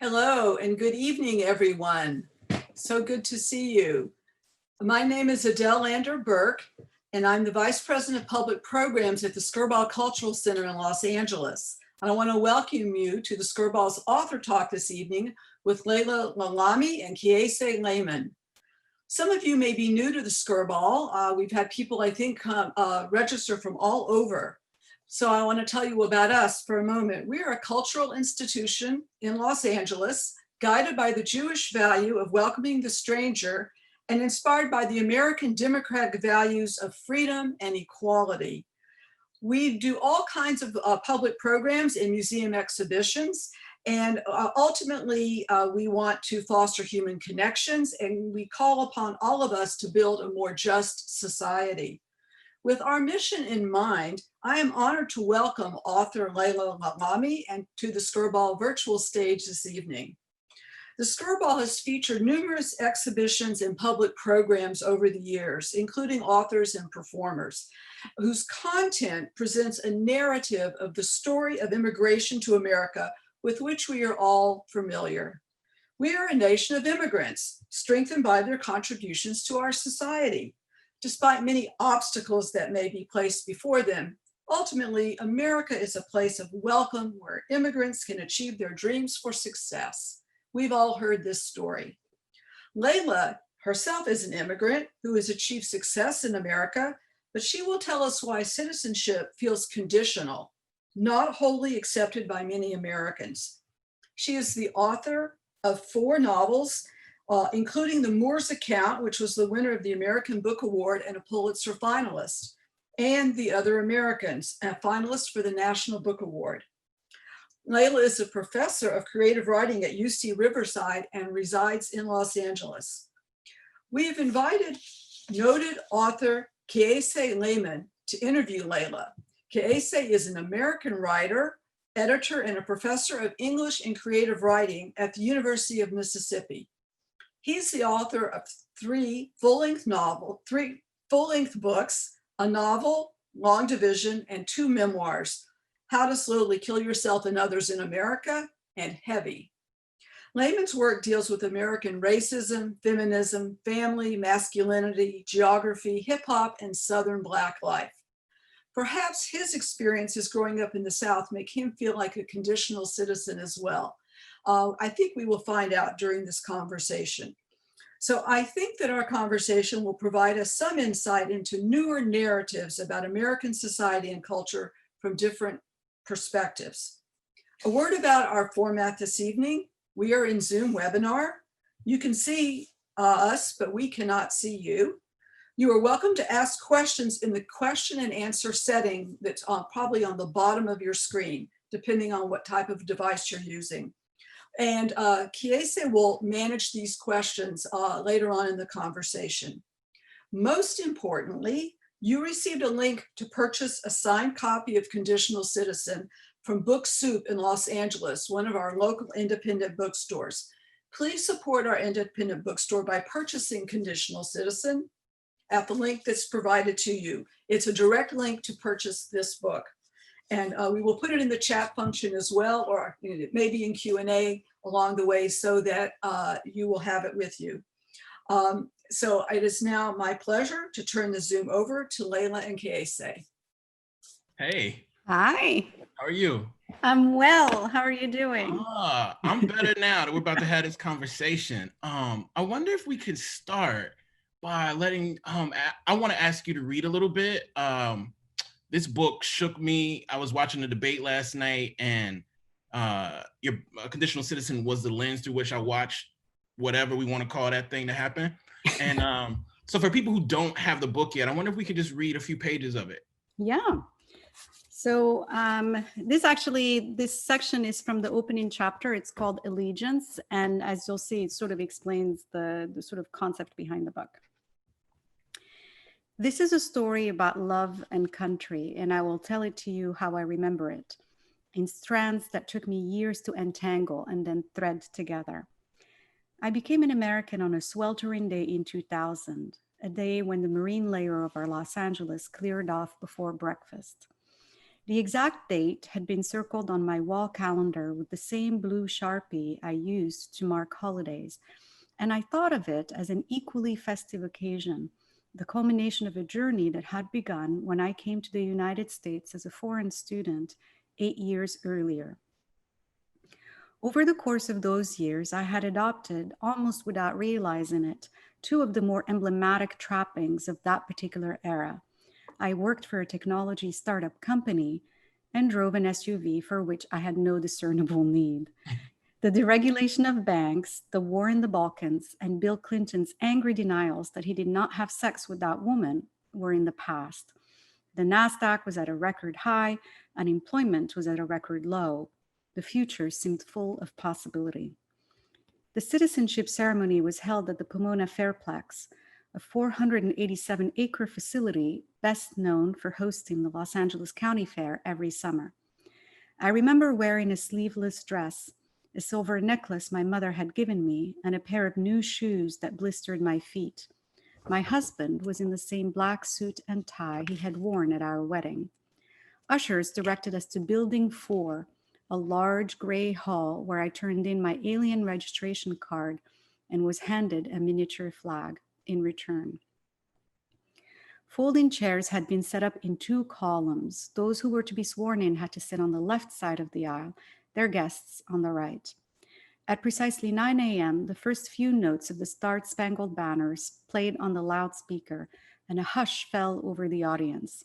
Hello and good evening, everyone. So good to see you. My name is Adele Lander Burke, and I'm the Vice President of Public Programs at the Skirball Cultural Center in Los Angeles. And I want to welcome you to the Skirball's Author Talk this evening with Laila Lalami and Kiese Laymon. Some of you may be new to the Skirball. We've had people, I think, register from all over. So I want to tell you about us for a moment. We are a cultural institution in Los Angeles, guided by the Jewish value of welcoming the stranger and inspired by the American democratic values of freedom and equality. We do all kinds of public programs and museum exhibitions. And ultimately, we want to foster human connections, and we call upon all of us to build a more just society. With our mission in mind, I am honored to welcome author Laila Lalami and to the Skirball virtual stage this evening. The Skirball has featured numerous exhibitions and public programs over the years, including authors and performers, whose content presents a narrative of the story of immigration to America with which we are all familiar. We are a nation of immigrants, strengthened by their contributions to our society. Despite many obstacles that may be placed before them, ultimately, America is a place of welcome where immigrants can achieve their dreams for success. We've all heard this story. Laila herself is an immigrant who has achieved success in America, but she will tell us why citizenship feels conditional, not wholly accepted by many Americans. She is the author of 4 novels, including The Moor's Account, which was the winner of the American Book Award and a Pulitzer finalist, and The Other Americans, a finalist for the National Book Award. Laila is a professor of creative writing at UC Riverside and resides in Los Angeles. We have invited noted author Kiese Laymon to interview Laila. Kiese is an American writer, editor, and a professor of English and creative writing at the University of Mississippi. He's the author of 3 full-length books, a novel, Long Division, and 2 memoirs, How to Slowly Kill Yourself and Others in America, and Heavy. Laymon's work deals with American racism, feminism, family, masculinity, geography, hip-hop, and Southern Black life. Perhaps his experiences growing up in the South make him feel like a conditional citizen as well. I think we will find out during this conversation. So I think that our conversation will provide us some insight into newer narratives about American society and culture from different perspectives. A word about our format this evening. We are in Zoom webinar. You can see us, but we cannot see you. You are welcome to ask questions in the question and answer setting that's probably on the bottom of your screen, depending on what type of device you're using. And Kiese will manage these questions later on in the conversation. Most importantly, you received a link to purchase a signed copy of Conditional Citizen from Book Soup in Los Angeles, one of our local independent bookstores. Please support our independent bookstore by purchasing Conditional Citizen at the link that's provided to you. It's a direct link to purchase this book. And we will put it in the chat function as well, or it may be in Q&A along the way so that you will have it with you. So it is now my pleasure to turn the Zoom over to Laila and Kiese. Hey. Hi. How are you? I'm well. How are you doing? I'm better now that we're about to have this conversation. I wonder if we could start by letting, I want to ask you to read a little bit. This book shook me. I was watching the debate last night, and your Conditional Citizen was the lens through which I watched whatever we want to call that thing to happen. And so for people who don't have the book yet, I wonder if we could just read a few pages of it. Yeah. So this section is from the opening chapter. It's called Allegiance. And as you'll see, it sort of explains the sort of concept behind the book. This is a story about love and country, and I will tell it to you how I remember it, in strands that took me years to untangle and then thread together. I became an American on a sweltering day in 2000, a day when the marine layer of our Los Angeles cleared off before breakfast. The exact date had been circled on my wall calendar with the same blue Sharpie I used to mark holidays, and I thought of it as an equally festive occasion, the culmination of a journey that had begun when I came to the United States as a foreign student 8 years earlier. Over the course of those years, I had adopted, almost without realizing it, two of the more emblematic trappings of that particular era. I worked for a technology startup company and drove an SUV for which I had no discernible need. The deregulation of banks, the war in the Balkans, and Bill Clinton's angry denials that he did not have sex with that woman were in the past. The NASDAQ was at a record high, unemployment was at a record low. The future seemed full of possibility. The citizenship ceremony was held at the Pomona Fairplex, a 487-acre facility best known for hosting the Los Angeles County Fair every summer. I remember wearing a sleeveless dress, a silver necklace my mother had given me, and a pair of new shoes that blistered my feet. My husband was in the same black suit and tie he had worn at our wedding. Ushers directed us to Building 4, a large gray hall where I turned in my alien registration card and was handed a miniature flag in return. Folding chairs had been set up in 2 columns. Those who were to be sworn in had to sit on the left side of the aisle, their guests on the right. At precisely 9 a.m., the first few notes of the Star-Spangled Banners played on the loudspeaker, and a hush fell over the audience.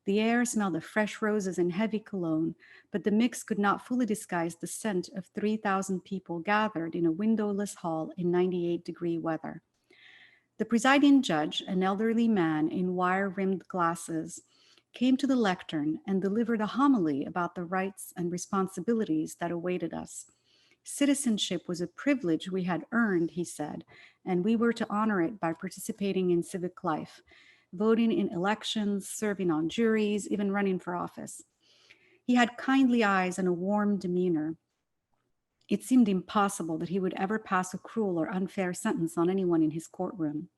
The air smelled of fresh roses and heavy cologne, but the mix could not fully disguise the scent of 3,000 people gathered in a windowless hall in 98-degree weather. The presiding judge, an elderly man in wire-rimmed glasses, came to the lectern and delivered a homily about the rights and responsibilities that awaited us. Citizenship was a privilege we had earned, he said, and we were to honor it by participating in civic life, voting in elections, serving on juries, even running for office. He had kindly eyes and a warm demeanor. It seemed impossible that he would ever pass a cruel or unfair sentence on anyone in his courtroom.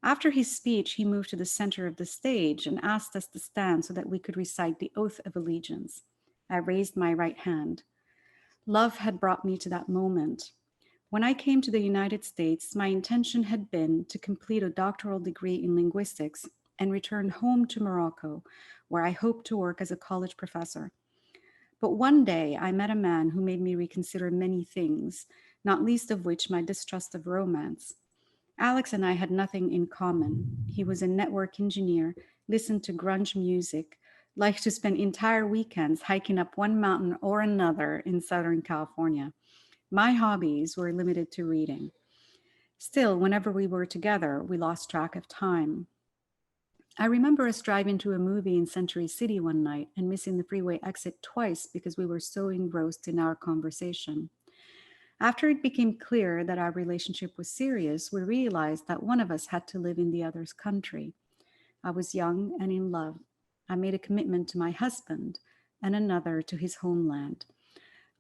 After his speech, he moved to the center of the stage and asked us to stand so that we could recite the oath of allegiance. I raised my right hand. Love had brought me to that moment. When I came to the United States, my intention had been to complete a doctoral degree in linguistics and return home to Morocco, where I hoped to work as a college professor. But one day I met a man who made me reconsider many things, not least of which my distrust of romance. Alex and I had nothing in common. He was a network engineer, listened to grunge music, liked to spend entire weekends hiking up one mountain or another in Southern California. My hobbies were limited to reading. Still, whenever we were together, we lost track of time. I remember us driving to a movie in Century City one night and missing the freeway exit twice because we were so engrossed in our conversation. After it became clear that our relationship was serious, we realized that one of us had to live in the other's country. I was young and in love. I made a commitment to my husband and another to his homeland.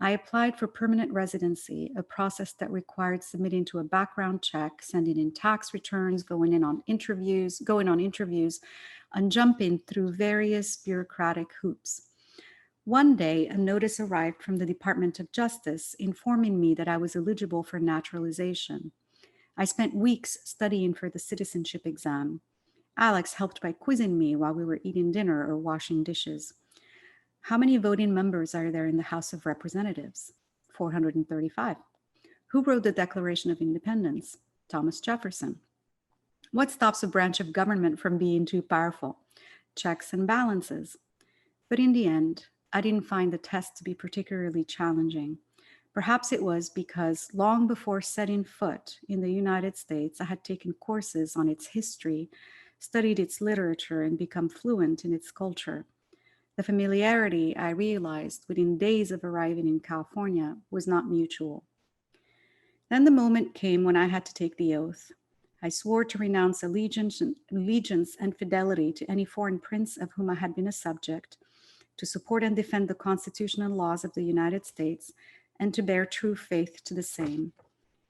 I applied for permanent residency, a process that required submitting to a background check, sending in tax returns, going on interviews, and jumping through various bureaucratic hoops. One day, a notice arrived from the Department of Justice informing me that I was eligible for naturalization. I spent weeks studying for the citizenship exam. Alex helped by quizzing me while we were eating dinner or washing dishes. How many voting members are there in the House of Representatives? 435. Who wrote the Declaration of Independence? Thomas Jefferson. What stops a branch of government from being too powerful? Checks and balances. But in the end, I didn't find the test to be particularly challenging. Perhaps it was because long before setting foot in the United States, I had taken courses on its history, studied its literature, and become fluent in its culture. The familiarity, I realized within days of arriving in California, was not mutual. Then the moment came when I had to take the oath. I swore to renounce allegiance and fidelity to any foreign prince of whom I had been a subject, to support and defend the constitutional laws of the United States, and to bear true faith to the same.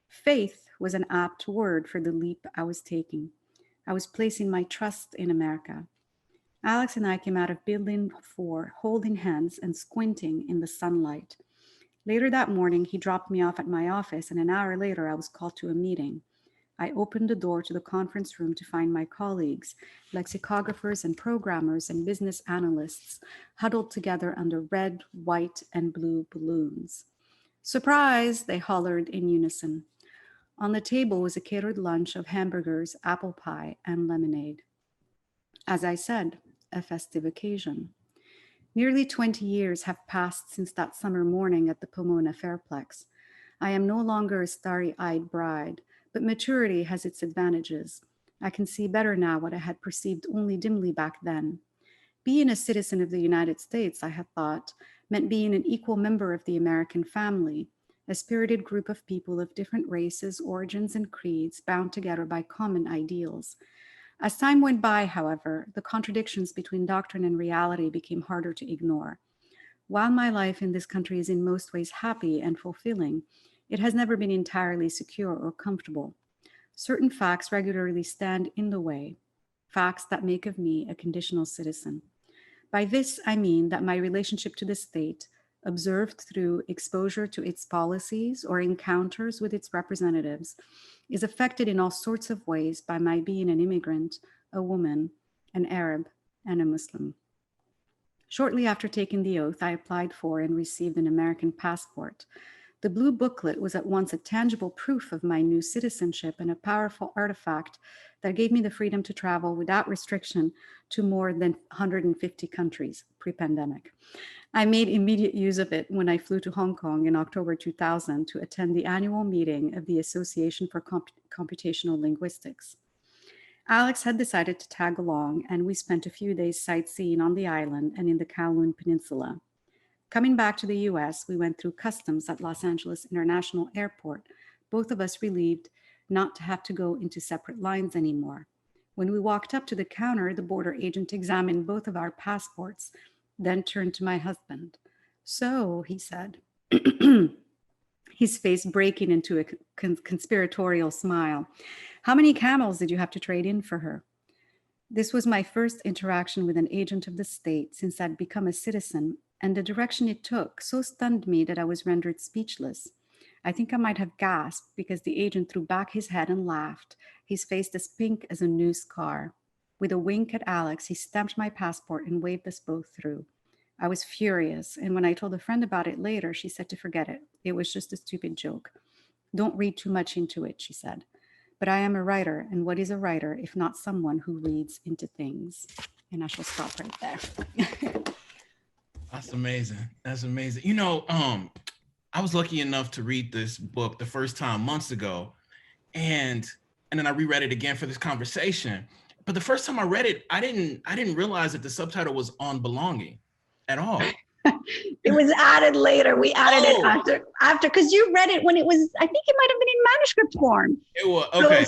Faith was an apt word for the leap I was taking. I was placing my trust in America. Alex and I came out of Building 4, holding hands and squinting in the sunlight. Later that morning, he dropped me off at my office, and an hour later, I was called to a meeting. I opened the door to the conference room to find my colleagues, lexicographers and programmers and business analysts, huddled together under red, white, and blue balloons. "Surprise!" they hollered in unison. On the table was a catered lunch of hamburgers, apple pie, and lemonade. As I said, a festive occasion. Nearly 20 years have passed since that summer morning at the Pomona Fairplex. I am no longer a starry-eyed bride, but maturity has its advantages. I can see better now what I had perceived only dimly back then. Being a citizen of the United States, I had thought, meant being an equal member of the American family, a spirited group of people of different races, origins, and creeds bound together by common ideals. As time went by, however, the contradictions between doctrine and reality became harder to ignore. While my life in this country is in most ways happy and fulfilling, it has never been entirely secure or comfortable. Certain facts regularly stand in the way, facts that make of me a conditional citizen. By this, I mean that my relationship to the state, observed through exposure to its policies or encounters with its representatives, is affected in all sorts of ways by my being an immigrant, a woman, an Arab, and a Muslim. Shortly after taking the oath, I applied for and received an American passport. The blue booklet was at once a tangible proof of my new citizenship and a powerful artifact that gave me the freedom to travel without restriction to more than 150 countries pre-pandemic. I made immediate use of it when I flew to Hong Kong in October 2000 to attend the annual meeting of the Association for Computational Linguistics. Alex had decided to tag along, and we spent a few days sightseeing on the island and in the Kowloon Peninsula. Coming back to the US, we went through customs at Los Angeles International Airport, both of us relieved not to have to go into separate lines anymore. When we walked up to the counter, the border agent examined both of our passports, then turned to my husband. "So," he said, his face breaking into a conspiratorial smile, "how many camels did you have to trade in for her?" This was my first interaction with an agent of the state since I'd become a citizen, and the direction it took so stunned me that I was rendered speechless. I think I might have gasped because the agent threw back his head and laughed, his face as pink as a new scar. With a wink at Alex, he stamped my passport and waved us both through. I was furious, and when I told a friend about it later, she said to forget it. It was just a stupid joke. "Don't read too much into it," she said. But I am a writer, and what is a writer if not someone who reads into things? And I shall stop right there. That's amazing. That's amazing. You know, I was lucky enough to read this book the first time months ago, and then I reread it again for this conversation. But the first time I read it, I didn't realize that the subtitle was on belonging at all. It was added later. We added it after because you read it when it was, I think it might have been in manuscript form. It was okay.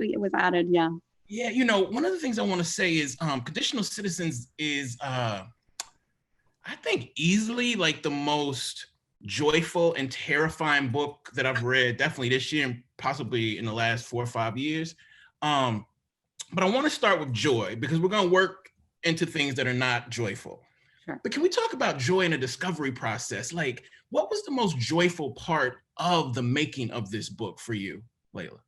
It was added. Yeah. Yeah, you know, one of the things I want to say is Conditional Citizens is I think easily like the most joyful and terrifying book that I've read, definitely this year and possibly in the last 4 or 5 years. But I want to start with joy because we're going to work into things that are not joyful. Sure. But can we talk about joy in the discovery process? Like, what was the most joyful part of the making of this book for you, Laila?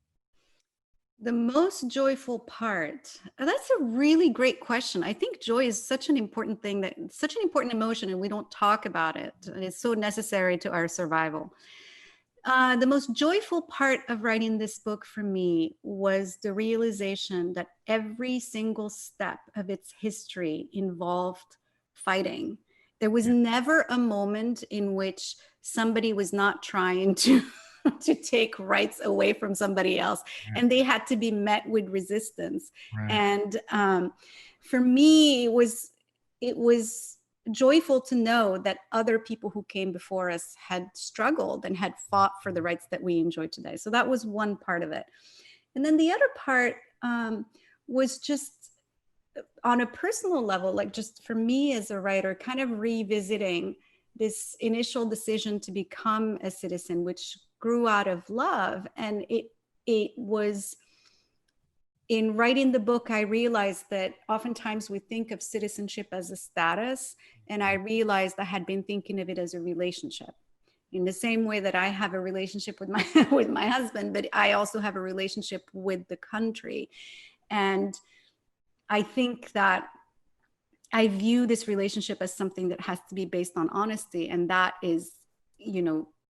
The most joyful part, that's a really great question. I think joy is such an important thing, such an important emotion, and we don't talk about it. And it's so necessary to our survival. The most joyful part of writing this book for me was the realization that every single step of its history involved fighting. There was never a moment in which somebody was not trying to take rights away from somebody else, and they had to be met with resistance. And for me, it was joyful to know that other people who came before us had struggled and had fought for the rights that we enjoy today. So that was one part of it. And then the other part was just on a personal level, like just for me as a writer, kind of revisiting this initial decision to become a citizen, which grew out of love. And it in writing the book, I realized that oftentimes we think of citizenship as a status, and I realized I had been thinking of it as a relationship. In the same way that I have a relationship with my with my husband, but I also have a relationship with the country. And I think that I view this relationship as something that has to be based on honesty. And that is,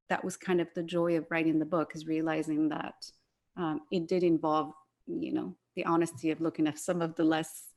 that was kind of the joy of writing the book, is realizing that it did involve, the honesty of looking at some of the less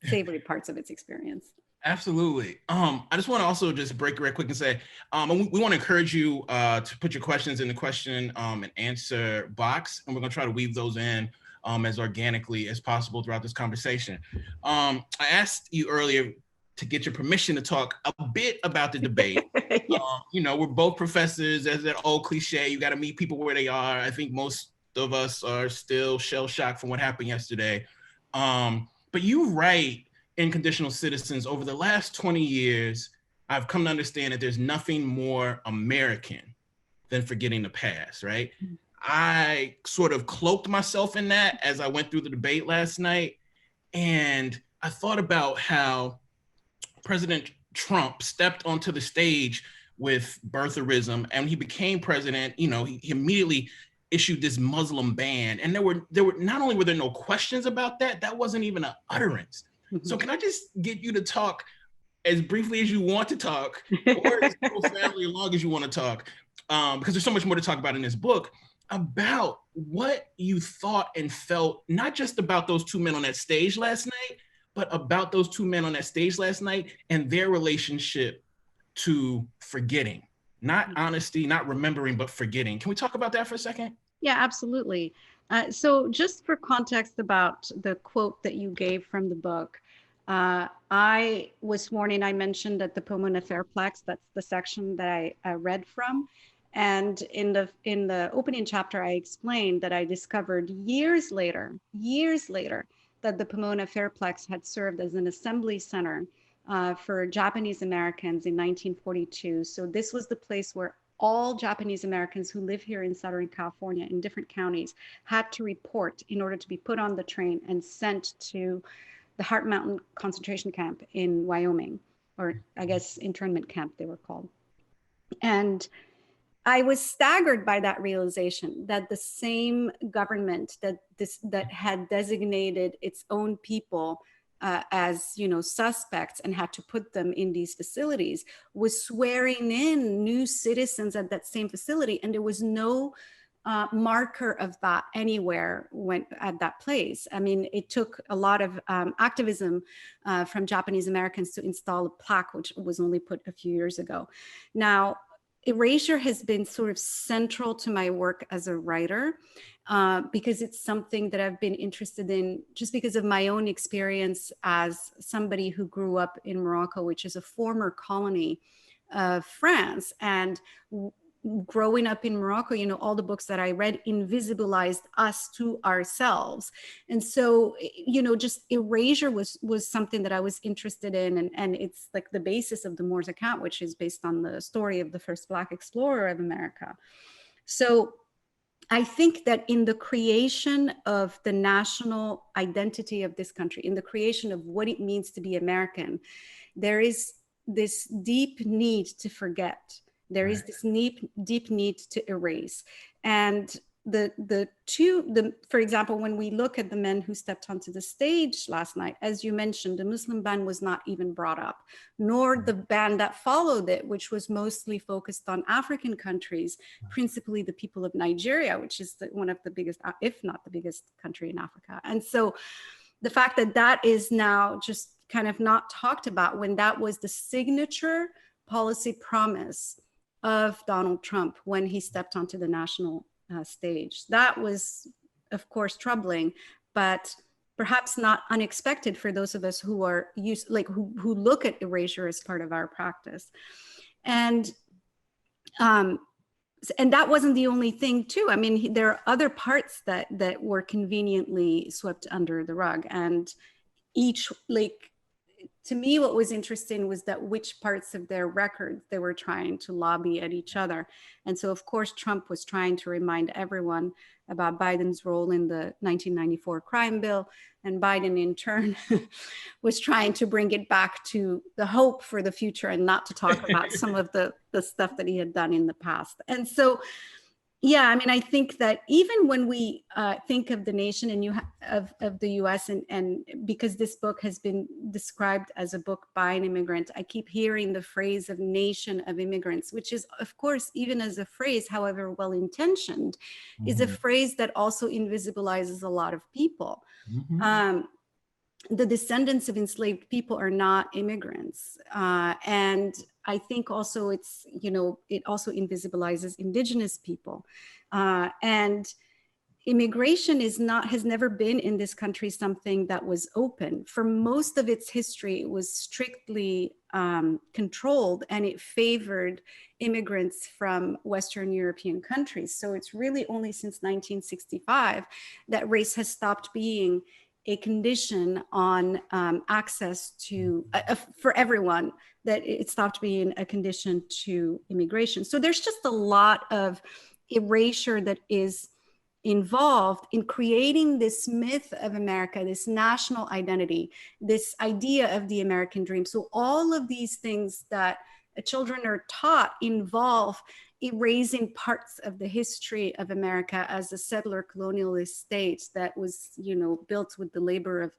savory parts of its experience. Absolutely. I just want to also just break real quick and say, we want to encourage you to put your questions in the question and answer box, and we're going to try to weave those in as organically as possible throughout this conversation. I asked you earlier to get your permission to talk a bit about the debate. Yes. We're both professors. As that old cliche, you got to meet people where they are. I think most of us are still shell-shocked from what happened yesterday. But you write in Conditional Citizens, over the last 20 years, I've come to understand that there's nothing more American than forgetting the past, right? Mm-hmm. I sort of cloaked myself in that as I went through the debate last night. And I thought about how President Trump stepped onto the stage with birtherism, and he became president. He immediately issued this Muslim ban. And there were not only were there no questions about that, that wasn't even an utterance. So can I just get you to talk as briefly as you want to talk, or as profoundly long as you want to talk, because there's so much more to talk about in this book, about what you thought and felt, not just about those two men on that stage last night, but about those two men on that stage last night and their relationship to forgetting, not honesty, not remembering, but forgetting. Can we talk about that for a second? Yeah, absolutely. So just for context about the quote that you gave from the book, I was sworn in. I mentioned at the Pomona Fairplex, that's the section that I read from. And in the opening chapter, I explained that I discovered years later, that the Pomona Fairplex had served as an assembly center for Japanese Americans in 1942. So this was the place where all Japanese Americans who live here in Southern California in different counties had to report in order to be put on the train and sent to the Heart Mountain concentration camp in Wyoming, or I guess internment camp they were called. And I was staggered by that realization that the same government that had designated its own people as suspects and had to put them in these facilities was swearing in new citizens at that same facility, and there was no marker of that anywhere at that place. I mean, it took a lot of activism from Japanese Americans to install a plaque, which was only put a few years ago. Now, erasure has been sort of central to my work as a writer because it's something that I've been interested in just because of my own experience as somebody who grew up in Morocco, which is a former colony of France. And growing up in Morocco, all the books that I read invisibilized us to ourselves. And so, just erasure was something that I was interested in. And it's like the basis of the Moors account, which is based on the story of the first Black explorer of America. So I think that in the creation of the national identity of this country, in the creation of what it means to be American, there is this deep need to forget. There is this deep need to erase. And for example, when we look at the men who stepped onto the stage last night, as you mentioned, the Muslim ban was not even brought up, nor the ban that followed it, which was mostly focused on African countries, principally the people of Nigeria, which is one of the biggest, if not the biggest country in Africa. And so the fact that that is now just kind of not talked about when that was the signature policy promise of Donald Trump when he stepped onto the national stage. That was, of course, troubling, but perhaps not unexpected for those of us who are used, who look at erasure as part of our practice. And that wasn't the only thing too. I mean, there are other parts that were conveniently swept under the rug, and each, to me, what was interesting was that which parts of their records they were trying to lobby at each other. And so, of course, Trump was trying to remind everyone about Biden's role in the 1994 crime bill. And Biden, in turn, was trying to bring it back to the hope for the future and not to talk about some of the stuff that he had done in the past. And so, yeah, I mean, I think that even when we think of the nation and of the US, and because this book has been described as a book by an immigrant, I keep hearing the phrase of nation of immigrants, which is, of course, even as a phrase, however well-intentioned, is a phrase that also invisibilizes a lot of people. The descendants of enslaved people are not immigrants. And I think also it's, you know, it also invisibilizes indigenous people. And immigration has never been in this country something that was open. For most of its history, it was strictly controlled, and it favored immigrants from Western European countries. So it's really only since 1965 that race has stopped being a condition on access to, for everyone, that it stopped being a condition to immigration. So there's just a lot of erasure that is involved in creating this myth of America, this national identity, this idea of the American dream. So all of these things that children are taught involve erasing parts of the history of America as a settler colonialist state that was, you know, built with the labor of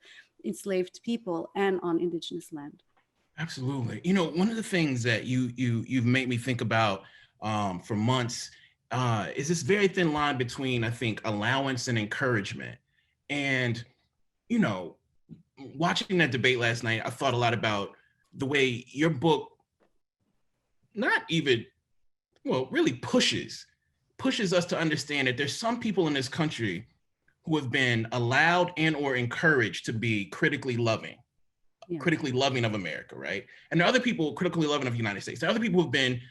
enslaved people and on indigenous land. Absolutely. You know, one of the things that you've made me think about for months is this very thin line between, I think, allowance and encouragement. And, you know, watching that debate last night, I thought a lot about the way your book not even, well, really pushes us to understand that there's some people in this country who have been allowed and or encouraged to be critically loving of America, right? And there are other people critically loving of the United States. There are other people who have been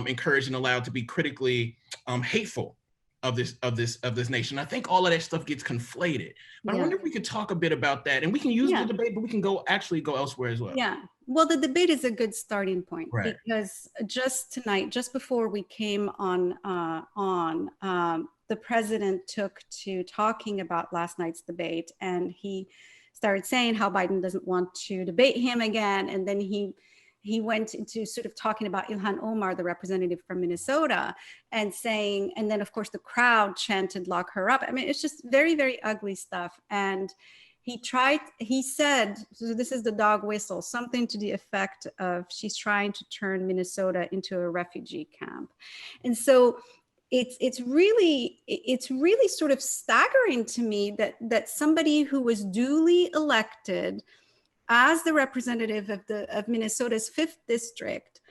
encouraged and allowed to be critically hateful of this nation. I think all of that stuff gets conflated. But I wonder if we could talk a bit about that, and we can use the debate, but we can actually go elsewhere as well. Yeah. Well, the debate is a good starting point, right? Because just tonight, just before we came on, the president took to talking about last night's debate, and he started saying how Biden doesn't want to debate him again, and then he went into sort of talking about Ilhan Omar, the representative from Minnesota, and saying, and then of course the crowd chanted, "Lock her up." I mean, it's just very, very ugly stuff. And he said, so this is the dog whistle, something to the effect of, she's trying to turn Minnesota into a refugee camp. And so it's really sort of staggering to me that somebody who was duly elected as the representative of Minnesota's 5th district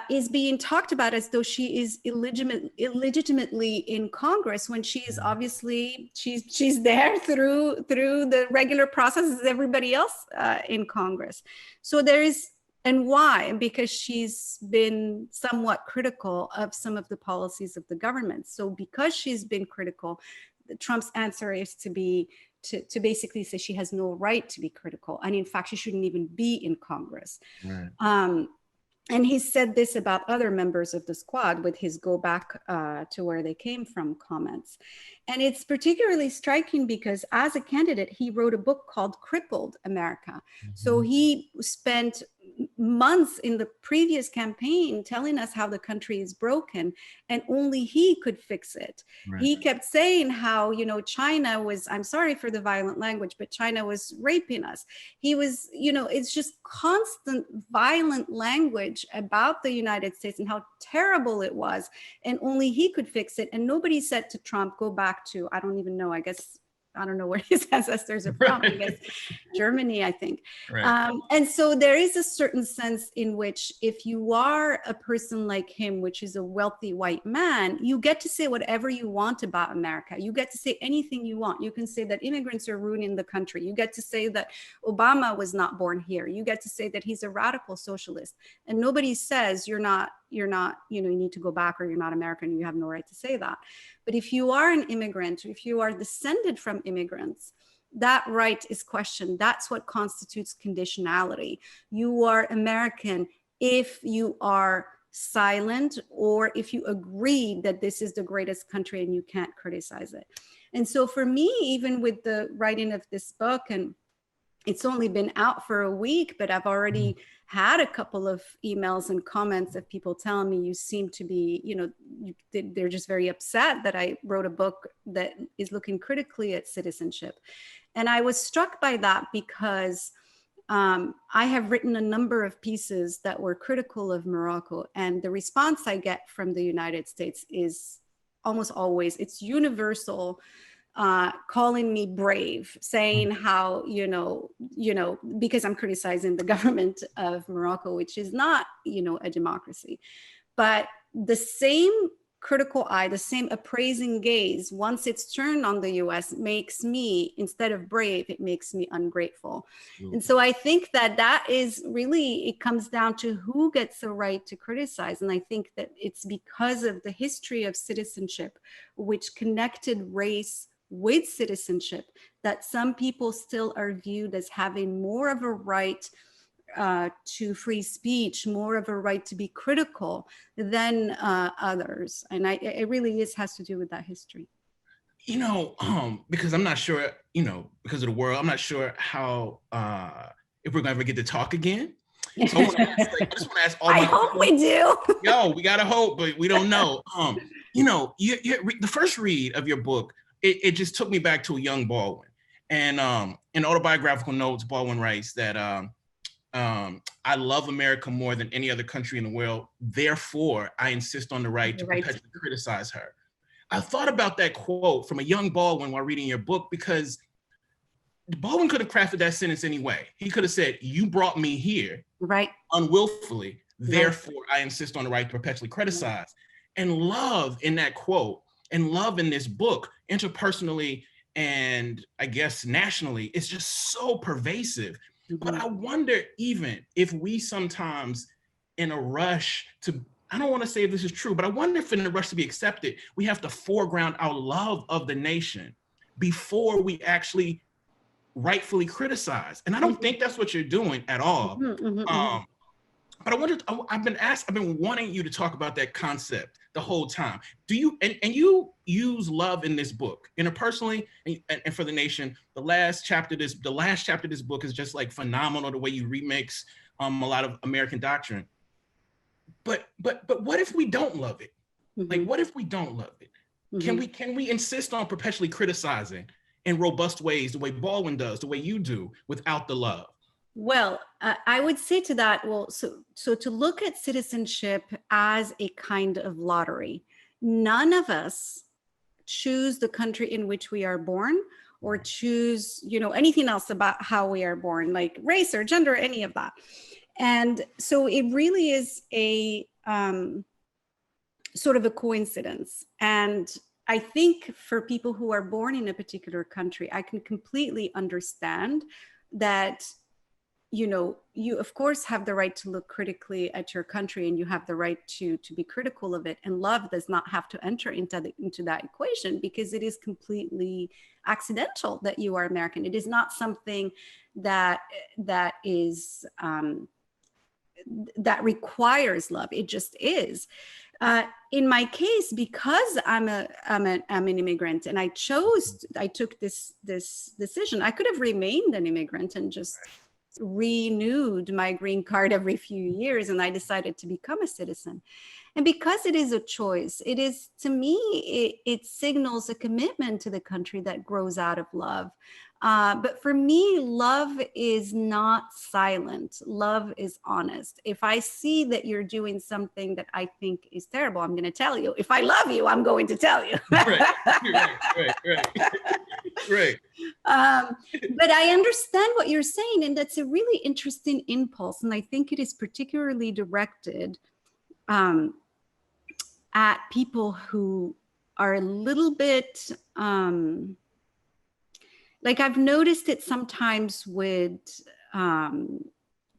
is being talked about as though she is illegitimately in Congress, when she is obviously, she's there through the regular process as everybody else in Congress. So there is, and why? Because she's been somewhat critical of some of the policies of the government. So because she's been critical, Trump's answer is to basically say she has no right to be critical. And in fact, she shouldn't even be in Congress. Right. And he said this about other members of the squad with his "go back to where they came from" comments. And it's particularly striking because as a candidate, he wrote a book called Crippled America. Mm-hmm. So he spent months in the previous campaign telling us how the country is broken and only he could fix it. Right. He kept saying how, you know, China was, I'm sorry for the violent language, but China was raping us. He was, you know, it's just constant violent language about the United States and how terrible it was. And only he could fix it. And nobody said to Trump, go back to, I don't even know, I don't know where his ancestors are from, I guess Germany, I think. Right. And so there is a certain sense in which if you are a person like him, which is a wealthy white man, you get to say whatever you want about America. You get to say anything you want. You can say that immigrants are ruining the country. You get to say that Obama was not born here. You get to say that he's a radical socialist. And nobody says you're not, you know, you need to go back, or you're not American, you have no right to say that. But if you are an immigrant, if you are descended from immigrants, that right is questioned. That's what constitutes conditionality. You are American if you are silent, or if you agree that this is the greatest country and you can't criticize it. And so for me, even with the writing of this book, and it's only been out for a week, but I've already had a couple of emails and comments of people telling me, you seem to be, they're just very upset that I wrote a book that is looking critically at citizenship. And I was struck by that because I have written a number of pieces that were critical of Morocco, and the response I get from the United States is almost always, it's universal, calling me brave, saying how, because I'm criticizing the government of Morocco, which is not, a democracy. But the same critical eye, the same appraising gaze, once it's turned on the US, makes me, instead of brave, it makes me ungrateful. And so I think that is really, it comes down to who gets the right to criticize. And I think that it's because of the history of citizenship, which connected race with citizenship, that some people still are viewed as having more of a right to free speech, more of a right to be critical than others. And it really has to do with that history. Because I'm not sure, because of the world, I'm not sure how, if we're gonna ever get to talk again. So I just want to ask all I hope we do. Yo, we gotta hope, but we don't know. The first read of your book, it just took me back to a young Baldwin. And in autobiographical notes, Baldwin writes that I love America more than any other country in the world. Therefore, I insist on the right to perpetually criticize her. I thought about that quote from a young Baldwin while reading your book, because Baldwin could have crafted that sentence anyway. He could have said, you brought me here unwillfully. Therefore, I insist on the right to perpetually criticize. And love in that quote, and love in this book, interpersonally and I guess nationally, is just so pervasive. But I wonder even if we sometimes, in a rush to, I don't want to say if this is true, but I wonder if in a rush to be accepted, we have to foreground our love of the nation before we actually rightfully criticize. And I don't think that's what you're doing at all. But I wonder, I've been wanting you to talk about that concept the whole time. Do you, and you use love in this book, interpersonally and for the nation. The last chapter of this book is just like phenomenal, the way you remix a lot of American doctrine. But what if we don't love it? Like, what if we don't love it? Can we insist on perpetually criticizing in robust ways, the way Baldwin does, the way you do, without the love? Well, I would say to that, so to look at citizenship as a kind of lottery. None of us choose the country in which we are born, or choose, anything else about how we are born, like race or gender, any of that. And so it really is a sort of a coincidence. And I think for people who are born in a particular country, I can completely understand that, you of course have the right to look critically at your country, and you have the right to be critical of it. And love does not have to enter into that equation, because it is completely accidental that you are American. It is not something that is that requires love. It just is. In my case, because I'm an immigrant, and I took this decision. I could have remained an immigrant and just renewed my green card every few years, and I decided to become a citizen. And because it is a choice, it is, to me, it signals a commitment to the country that grows out of love. But for me, love is not silent. Love is honest. If I see that you're doing something that I think is terrible, I'm going to tell you. If I love you, I'm going to tell you. Right. But I understand what you're saying, and that's a really interesting impulse. And I think it is particularly directed at people who are a little bit, like I've noticed it sometimes with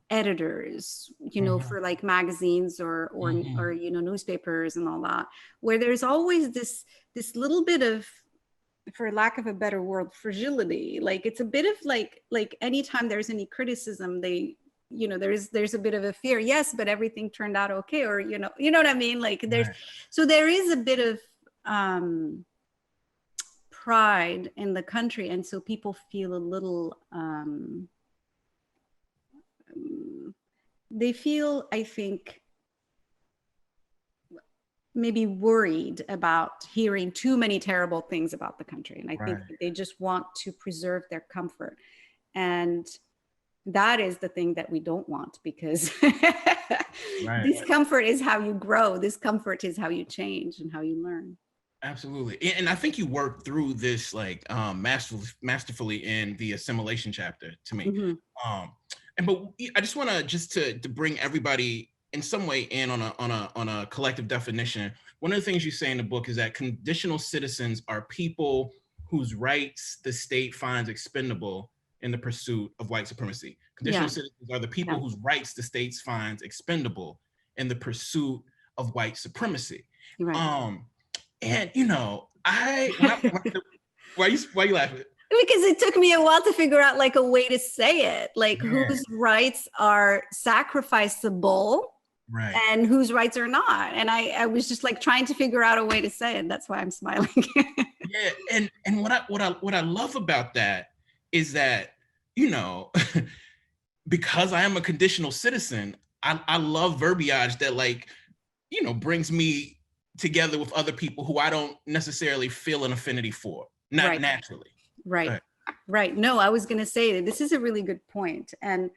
editors, for like magazines or newspapers and all that, where there's always this little bit of, for lack of a better word, fragility. Like it's a bit of like anytime there's any criticism, they there's a bit of a fear. Yes, but everything turned out okay. Or, you know what I mean? Like so there is a bit of pride in the country. And so people feel a little, they feel, I think, maybe worried about hearing too many terrible things about the country. And I think they just want to preserve their comfort. And that is the thing that we don't want, because discomfort is how you grow. Discomfort is how you change and how you learn. Absolutely. And I think you worked through this like masterfully in the assimilation chapter to me. But I just want to bring everybody in some way in on a collective definition. One of the things you say in the book is that conditional citizens are people whose rights the state finds expendable in the pursuit of white supremacy. Conditional citizens are the people whose rights the state finds expendable in the pursuit of white supremacy. And why you laughing? Because it took me a while to figure out like a way to say it, like whose rights are sacrificable and whose rights are not. And I was just like trying to figure out a way to say it. That's why I'm smiling. And what I love about that is that, because I am a conditional citizen, I love verbiage that brings me together with other people who I don't necessarily feel an affinity for, not naturally. Right. No, I was going to say that this is a really good point. And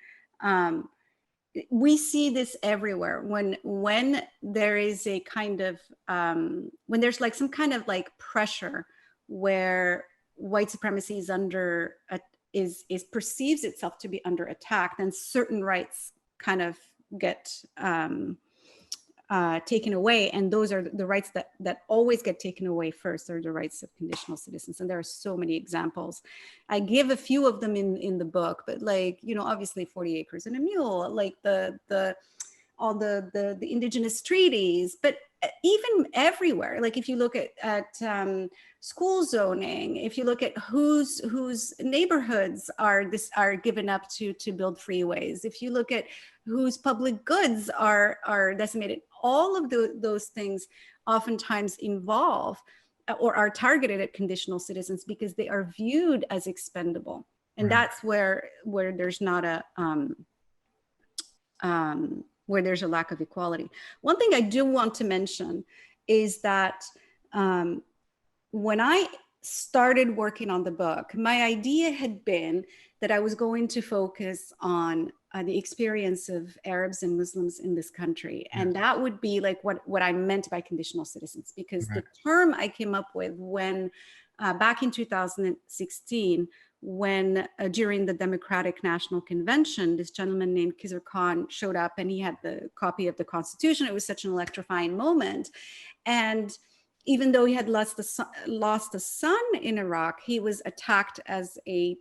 we see this everywhere when there is a kind of, when there's like some kind of like pressure where white supremacy is under, is perceives itself to be under attack, then certain rights kind of get taken away, and those are the rights that always get taken away first are the rights of conditional citizens. And there are so many examples. I give a few of them in the book, but obviously 40 acres and a mule, like all the indigenous treaties, but even everywhere. Like if you look at school zoning, if you look at whose neighborhoods are given up to build freeways, if you look at whose public goods are decimated, all of those things oftentimes involve or are targeted at conditional citizens because they are viewed as expendable. And that's where there's not where there's a lack of equality. One thing I do want to mention is that when I started working on the book, my idea had been that I was going to focus on the experience of Arabs and Muslims in this country. And that would be like what I meant by conditional citizens, because the term I came up with when back in 2016, when during the Democratic National Convention, this gentleman named Khizr Khan showed up and he had the copy of the Constitution. It was such an electrifying moment. And even though he had lost a son in Iraq, he was attacked as a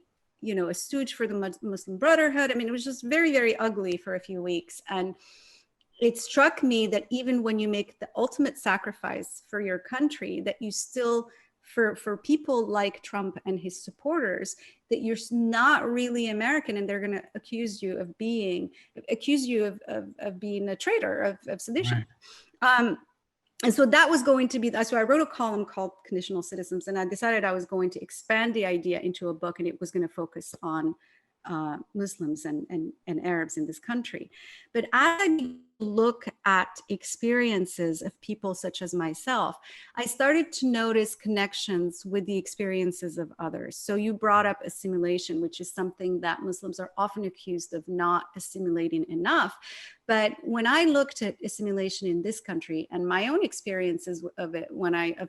stooge for the Muslim Brotherhood. I mean, it was just very, very ugly for a few weeks. And it struck me that even when you make the ultimate sacrifice for your country, that you still, for people like Trump and his supporters, that you're not really American, and they're going to accuse you of being a traitor, of sedition. And so that was going to be, so I wrote a column called Conditional Citizens, and I decided I was going to expand the idea into a book, and it was going to focus on Muslims and Arabs in this country. But as I look at experiences of people such as myself, I started to notice connections with the experiences of others. So you brought up assimilation, which is something that Muslims are often accused of not assimilating enough. But when I looked at assimilation in this country and my own experiences of it,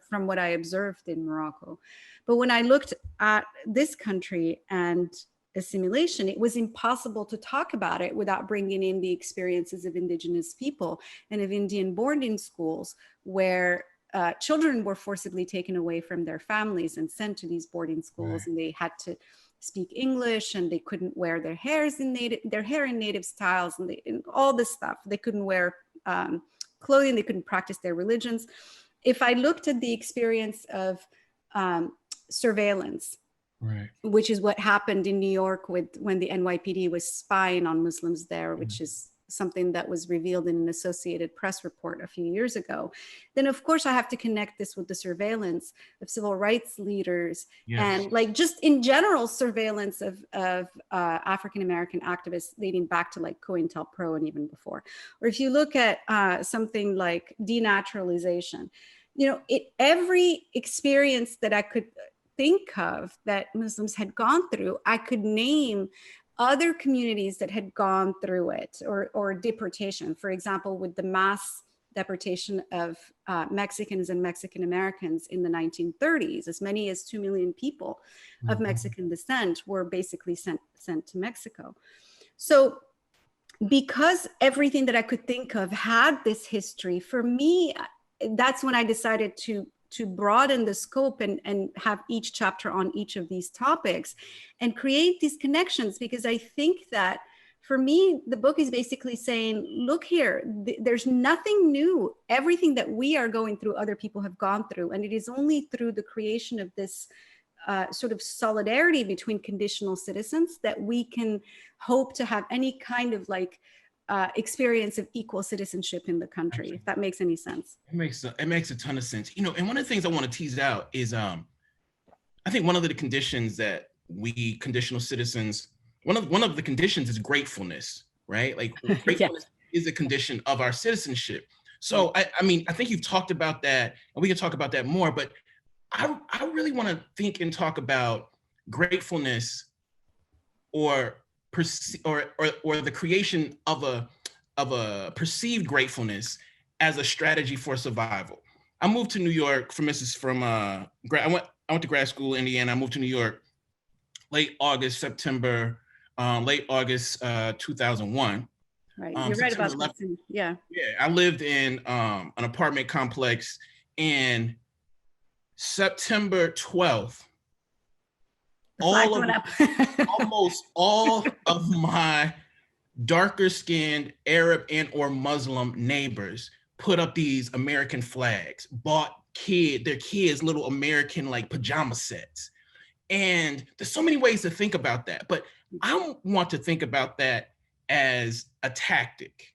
from what I observed in Morocco, but when I looked at this country and assimilation, it was impossible to talk about it without bringing in the experiences of indigenous people and of Indian boarding schools, where children were forcibly taken away from their families and sent to these boarding schools, and they had to speak English, and they couldn't wear their hair in native styles, and all this stuff. They couldn't wear clothing, they couldn't practice their religions. If I looked at the experience of surveillance Right. which is what happened in New York when the NYPD was spying on Muslims there, which is something that was revealed in an Associated Press report a few years ago. Then of course I have to connect this with the surveillance of civil rights leaders, and like just in general surveillance of African-American activists dating back to like COINTELPRO and even before. Or if you look at something like denaturalization, every experience that I could think of that Muslims had gone through, I could name other communities that had gone through it, or deportation. For example, with the mass deportation of Mexicans and Mexican Americans in the 1930s, as many as 2 million people of Mexican descent were basically sent to Mexico. So because everything that I could think of had this history, for me, that's when I decided to broaden the scope and have each chapter on each of these topics and create these connections, because I think that for me, the book is basically saying, look here, there's nothing new. Everything that we are going through, other people have gone through. And it is only through the creation of this sort of solidarity between conditional citizens that we can hope to have any kind of like experience of equal citizenship in the country, if that makes any sense. It makes a ton of sense. And one of the things I want to tease out is I think one of the conditions that we conditional citizens, one of the conditions is gratefulness, right? Like gratefulness is a condition of our citizenship. So I mean, I think you've talked about that, and we can talk about that more, but I really want to think and talk about gratefulness or the creation of a perceived gratefulness as a strategy for survival. I moved to New York I went to grad school in Indiana. I moved to New York late August 2001. Right, you're right about that. Yeah. Yeah, I lived in an apartment complex, and September 12th, almost all of my darker skinned Arab and or Muslim neighbors put up these American flags, bought their kids little American like pajama sets. And there's so many ways to think about that, but I want to think about that as a tactic.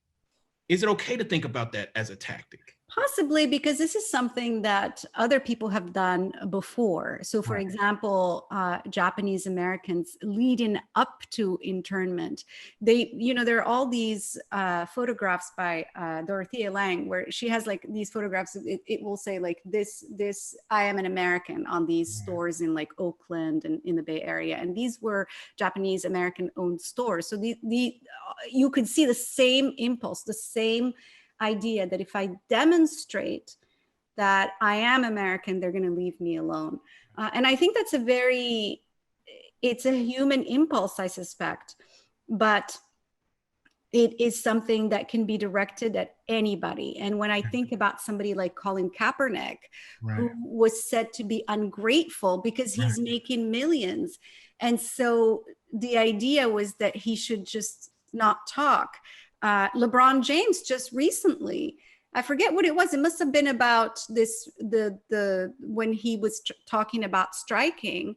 Is it okay to think about that as a tactic? Possibly, because this is something that other people have done before. So for example, Japanese Americans leading up to internment, there are all these photographs by Dorothea Lange, where she has like these photographs. It will say like this, I am an American on these stores in like Oakland and in the Bay Area. And these were Japanese American owned stores. So you could see the same impulse, the same idea that if I demonstrate that I am American, they're going to leave me alone. And I think that's it's a human impulse, I suspect, but it is something that can be directed at anybody. And when I think about somebody like Colin Kaepernick, who was said to be ungrateful because he's making millions. And so the idea was that he should just not talk. LeBron James just recently, I forget what it was. It must have been about when he was talking about striking,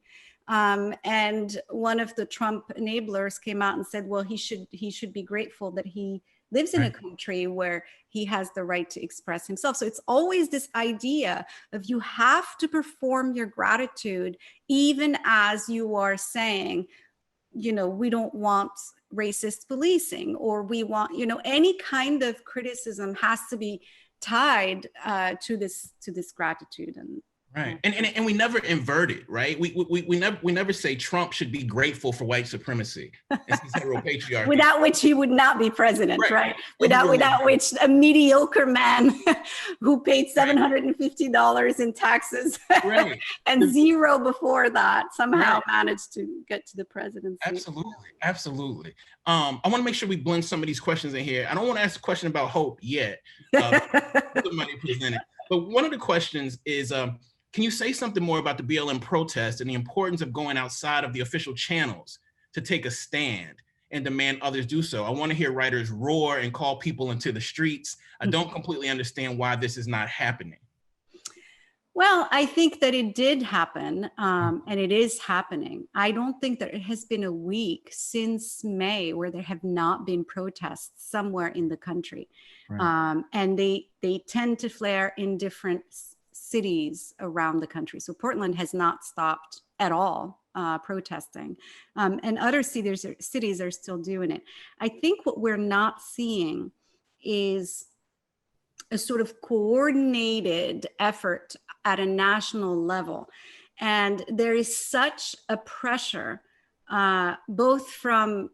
and one of the Trump enablers came out and said, well, he should be grateful that he lives in a country where he has the right to express himself. So it's always this idea of you have to perform your gratitude, even as you are saying, we don't want racist policing, or we want, any kind of criticism has to be tied to this gratitude. And and we never invert it, right? We never say Trump should be grateful for white supremacy and heteropatriarchy. Without which he would not be president, right? Without which a mediocre man who paid $750 in taxes and zero before that somehow managed to get to the presidency. Absolutely. I want to make sure we blend some of these questions in here. I don't want to ask a question about hope yet. The money presented, but one of the questions is, can you say something more about the BLM protest and the importance of going outside of the official channels to take a stand and demand others do so? I want to hear writers roar and call people into the streets. I don't completely understand why this is not happening. Well, I think that it did happen, and it is happening. I don't think that it has been a week since May where there have not been protests somewhere in the country. Right. And they tend to flare in different cities around the country. So Portland has not stopped at all protesting, and other cities are still doing it. I think what we're not seeing is a sort of coordinated effort at a national level. And there is such a pressure, both from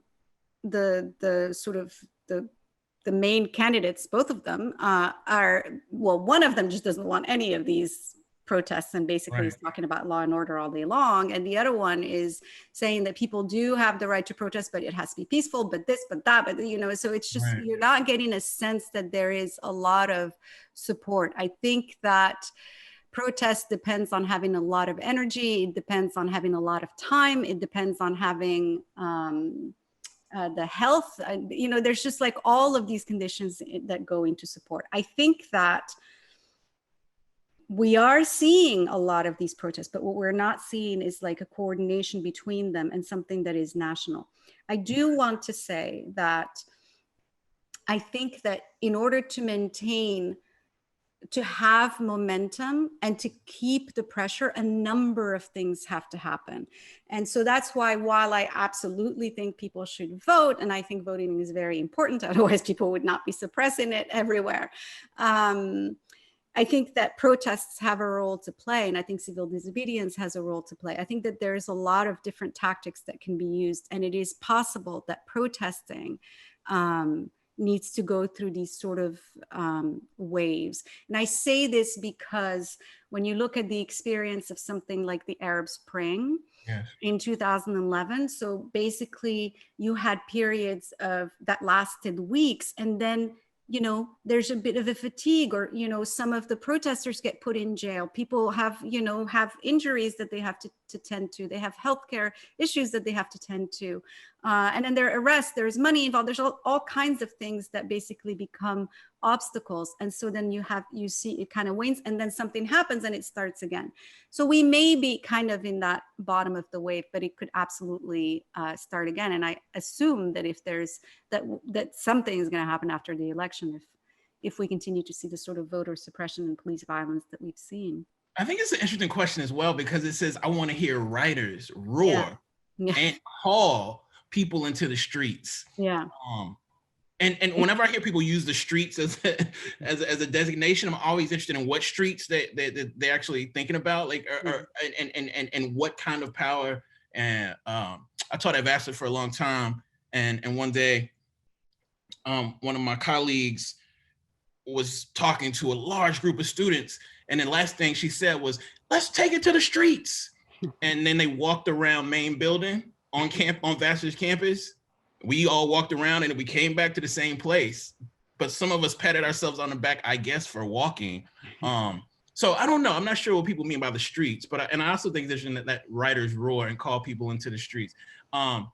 the sort of the main candidates, both of them are, well, one of them just doesn't want any of these protests and basically is talking about law and order all day long. And the other one is saying that people do have the right to protest, but it has to be peaceful, but this, but that, but, you know, so it's just, you're not getting a sense that there is a lot of support. I think that protest depends on having a lot of energy. It depends on having a lot of time. It depends on having the health, you know, there's just like all of these conditions that go into support. I think that we are seeing a lot of these protests, but what we're not seeing is like a coordination between them and something that is national. I do want to say that I think that in order to maintain, to have momentum and to keep the pressure, a number of things have to happen. And so that's why, while I absolutely think people should vote, and I think voting is very important, otherwise people would not be suppressing it everywhere. I think that protests have a role to play, and I think civil disobedience has a role to play. I think that there's a lot of different tactics that can be used, and it is possible that protesting needs to go through these sort of waves. And I say this because when you look at the experience of something like the Arab Spring in 2011, so basically you had periods of that lasted weeks, and then, you know, there's a bit of a fatigue, or, you know, some of the protesters get put in jail. People have, you know, have injuries that they have to tend to. They have healthcare issues that they have to tend to. And then there are arrests, there's money involved. There's all kinds of things that basically become obstacles. And so then you see it kind of wanes, and then something happens and it starts again. So we may be kind of in that bottom of the wave, but it could absolutely start again. And I assume that if there's that something is going to happen after the election, if we continue to see the sort of voter suppression and police violence that we've seen. I think it's an interesting question as well, because it says, I want to hear writers roar and call people into the streets. And whenever I hear people use the streets as a designation, I'm always interested in what streets they're actually thinking about, like, and what kind of power. And I taught at Vassar for a long time, and one day, one of my colleagues was talking to a large group of students, and the last thing she said was, "Let's take it to the streets." And then they walked around main building on Vassar's campus. We all walked around, and we came back to the same place. But some of us patted ourselves on the back, I guess, for walking. So I don't know. I'm not sure what people mean by the streets, but I also think there's that writers roar and call people into the streets. I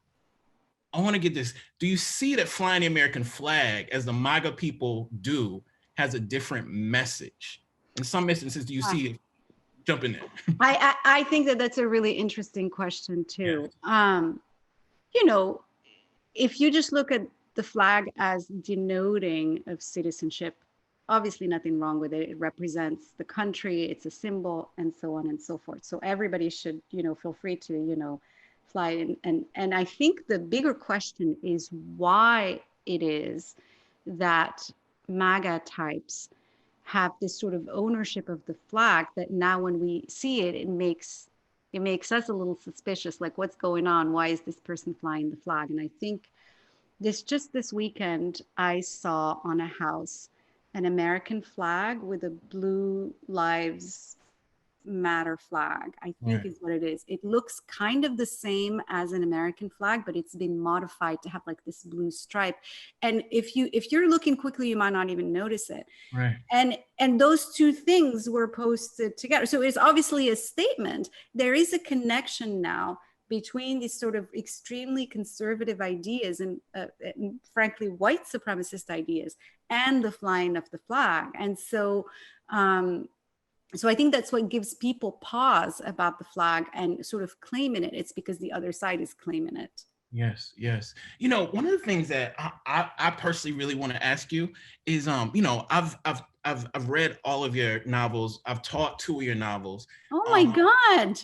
want to get this. Do you see that flying the American flag, as the MAGA people do, has a different message? In some instances, do you see it? Jump in there. I think that that's a really interesting question too. You know, if you just look at the flag as denoting of citizenship, obviously nothing wrong with it. It represents the country, it's a symbol, and so on and so forth. So everybody should, you know, feel free to, you know, fly. And I think the bigger question is why it is that MAGA types have this sort of ownership of the flag that now when we see it, it makes us a little suspicious, like, what's going on? Why is this person flying the flag? And I think this weekend, I saw on a house an American flag with a Blue Lives Matter flag, I think is what it is. It looks kind of the same as an American flag, but it's been modified to have like this blue stripe. And if you're looking quickly, you might not even notice it. And those two things were posted together. So it's obviously a statement. There is a connection now between these sort of extremely conservative ideas and frankly, white supremacist ideas and the flying of the flag. And so So I think that's what gives people pause about the flag and sort of claiming it. It's because the other side is claiming it. Yes, yes. You know, one of the things that I personally really want to ask you is, you know, I've read all of your novels. I've taught 2 of your novels. Oh my God,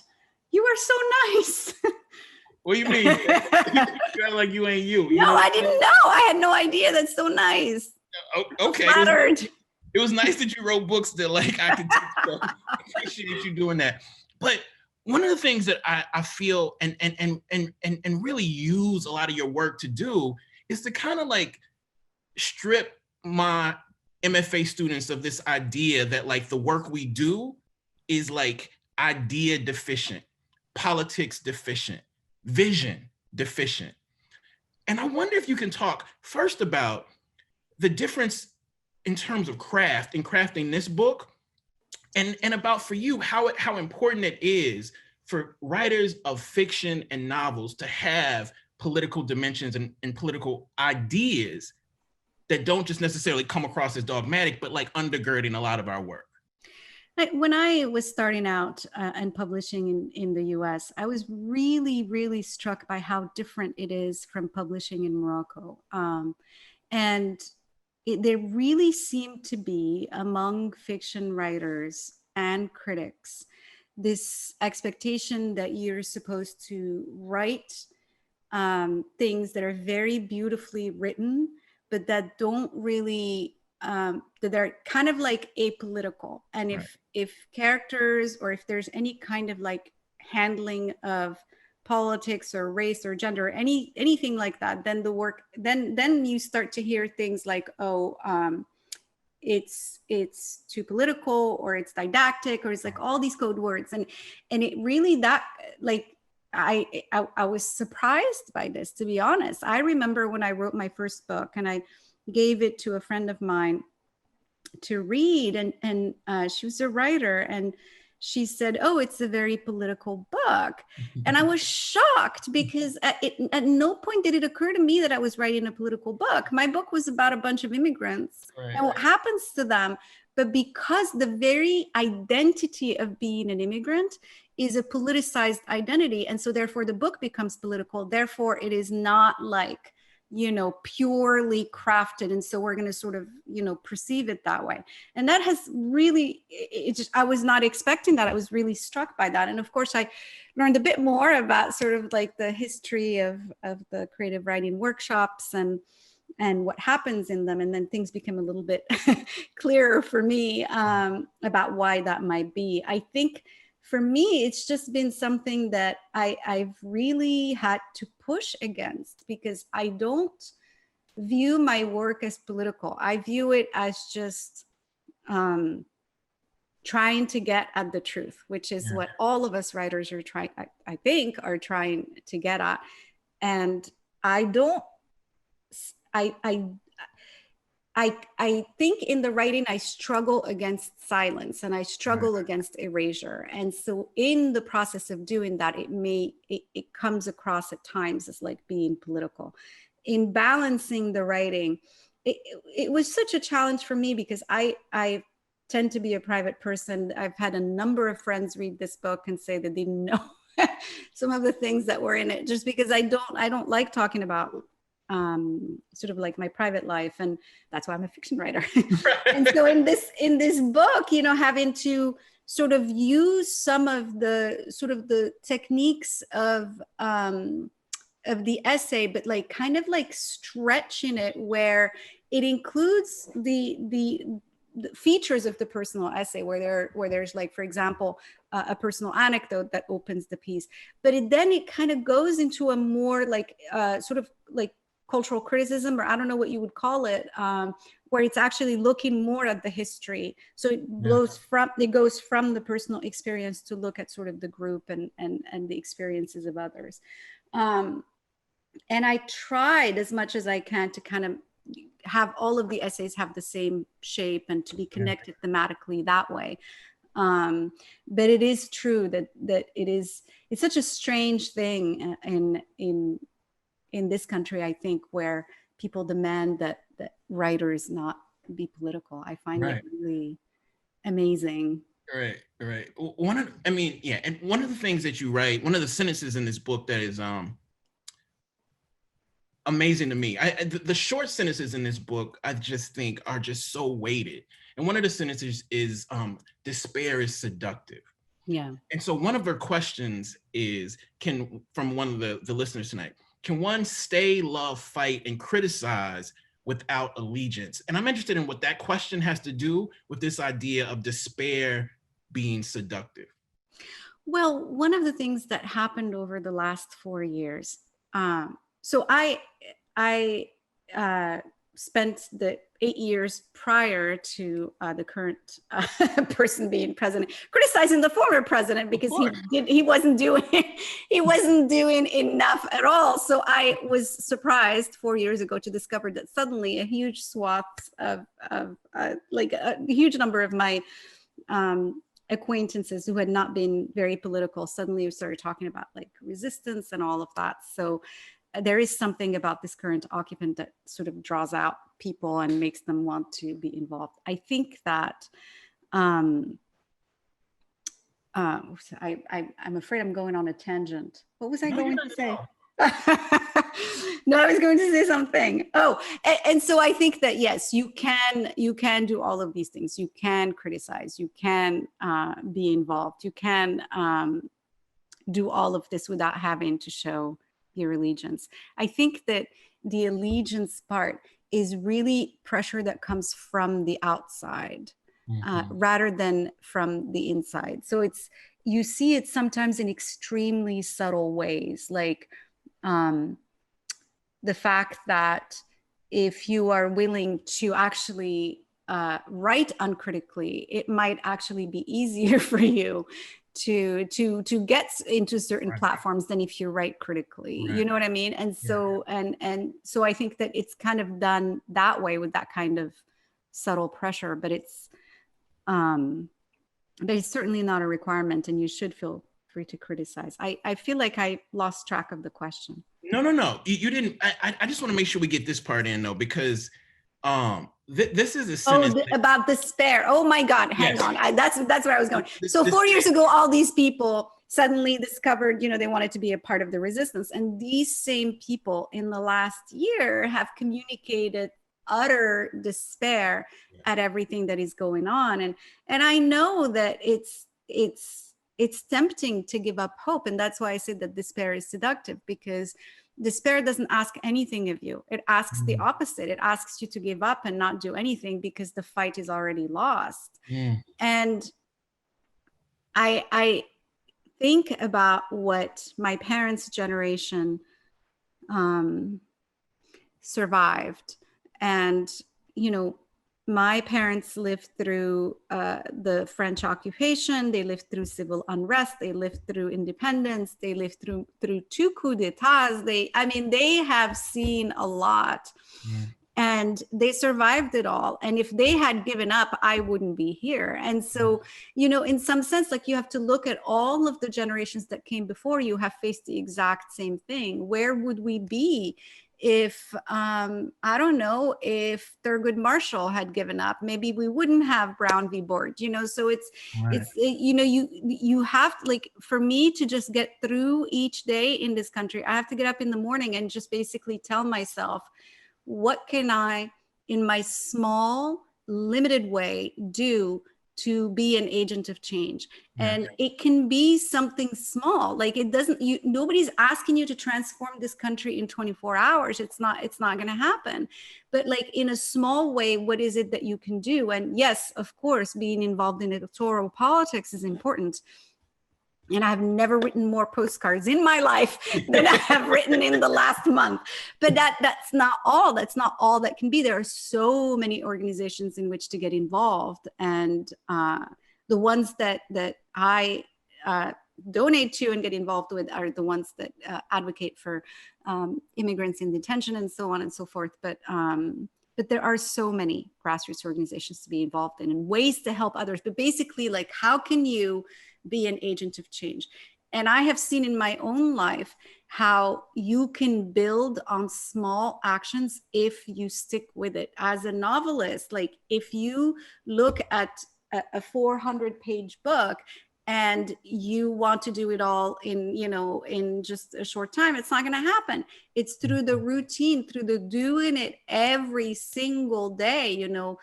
you are so nice. What do you mean? You act like you ain't you. You No, know? I didn't know. I had no idea. That's so nice. Okay. Flattered. It was nice that you wrote books that like I could teach. So I appreciate you doing that. But one of the things that I feel and really use a lot of your work to do is to kind of like strip my MFA students of this idea that like the work we do is like idea deficient, politics deficient, vision deficient. And I wonder if you can talk first about the difference in terms of craft in crafting this book, and about for you, how important it is for writers of fiction and novels to have political dimensions and political ideas that don't just necessarily come across as dogmatic, but like undergirding a lot of our work. When I was starting out and publishing in the US, I was really, really struck by how different it is from publishing in Morocco. And there really seemed to be among fiction writers and critics this expectation that you're supposed to write things that are very beautifully written, but that don't really that they're kind of like apolitical. And if characters, or if there's any kind of like handling of politics or race or gender or anything like that, then the work then you start to hear things like, it's too political, or it's didactic, or it's like all these code words, and it really, that like I was surprised by this, to be honest. I remember when I wrote my first book and I gave it to a friend of mine to read, and she was a writer, and she said, "Oh, it's a very political book." And I was shocked, because at no point did it occur to me that I was writing a political book. My book was about a bunch of immigrants and what happens to them. But because the very identity of being an immigrant is a politicized identity, and so therefore the book becomes political, therefore it is not like, you know, purely crafted, and so we're going to sort of, you know, perceive it that way. And that has really, I was not expecting that. I was really struck by that. And of course I learned a bit more about sort of like the history of the creative writing workshops and what happens in them, and then things became a little bit clearer for me about why that might be. I think for me, it's just been something that I've really had to push against, because I don't view my work as political. I view it as just trying to get at the truth, which is what all of us writers are trying, I think, are trying to get at. And I think in the writing, I struggle against silence, and I struggle against erasure. And so in the process of doing that, it comes across at times as like being political. In balancing the writing, it was such a challenge for me, because I tend to be a private person. I've had a number of friends read this book and say that they didn't know some of the things that were in it, just because I don't like talking about sort of like my private life, and that's why I'm a fiction writer. And so in this book, you know, having to sort of use some of the sort of the techniques of the essay, but like kind of like stretching it where it includes the features of the personal essay, where there's like, for example, a personal anecdote that opens the piece, but then it kind of goes into a more like sort of like cultural criticism, or I don't know what you would call it, where it's actually looking more at the history. So it goes from the personal experience to look at sort of the group and the experiences of others. And I tried as much as I can to kind of have all of the essays have the same shape and to be connected thematically that way. But it is true that it's such a strange thing in this country, I think, where people demand that writers not be political. I find it really amazing. Right, right. And one of the things that you write, one of the sentences in this book that is amazing to me. The short sentences in this book, I just think are just so weighted. And one of the sentences is despair is seductive. Yeah. And so one of her questions is, from one of the listeners tonight, can one stay, love, fight, and criticize without allegiance? And I'm interested in what that question has to do with this idea of despair being seductive. Well, one of the things that happened over the last 4 years, so I spent the 8 years prior to the current person being president criticizing the former president because he wasn't doing enough at all. So I was surprised 4 years ago to discover that suddenly a huge swath of like a huge number of my acquaintances who had not been very political suddenly started talking about like resistance and all of that. So there is something about this current occupant that sort of draws out people and makes them want to be involved. I think that I'm afraid I'm going on a tangent. What was I going to say? No, I was going to say something. Oh, and so I think that yes, you can do all of these things. You can criticize. You can be involved. You can do all of this without having to show your allegiance. I think that the allegiance part is really pressure that comes from the outside rather than from the inside. So you see it sometimes in extremely subtle ways, like the fact that if you are willing to actually write uncritically, it might actually be easier for you to get into certain platforms than if you write critically. You know what I mean? And so and so I think that it's kind of done that way with that kind of subtle pressure, but it's certainly not a requirement, and you should feel free to criticize. I feel like I lost track of the question. No. You didn't. I just want to make sure we get this part in though, because this is a sentence about despair. Oh my God, hang on. That's where I was going. So 4 years ago, all these people suddenly discovered, they wanted to be a part of the resistance. And these same people in the last year have communicated utter despair at everything that is going on. And I know that it's tempting to give up hope. And that's why I said that despair is seductive, because despair doesn't ask anything of you. It asks the opposite. It asks you to give up and not do anything because the fight is already lost. And I think about what my parents' generation survived. And, my parents lived through the French occupation. They lived through civil unrest. They lived through independence. They lived through 2 coups d'etats. They have seen a lot, and they survived it all. And if they had given up, I wouldn't be here. And so, in some sense, like, you have to look at all of the generations that came before you have faced the exact same thing. Where would we be if I don't know, if Thurgood Marshall had given up? Maybe we wouldn't have Brown v. Board, so you have to, like, for me to just get through each day in this country, I have to get up in the morning and just basically tell myself, what can I, in my small, limited way, do to be an agent of change? And it can be something small. Like, nobody's asking you to transform this country in 24 hours. It's not going to happen. But, like, in a small way, what is it that you can do? And yes, of course, being involved in electoral politics is important. And I've never written more postcards in my life than I have written in the last month. But that's not all. That's not all that can be. There are so many organizations in which to get involved. And the ones that I donate to and get involved with are the ones that advocate for immigrants in detention and so on and so forth. But there are so many grassroots organizations to be involved in and ways to help others. But basically, like, how can you be an agent of change? And I have seen in my own life how you can build on small actions if you stick with it. As a novelist, like, if you look at a 400-page book and you want to do it all in, you know, in just a short time, it's not going to happen. It's through the routine, through the doing it every single day, you know,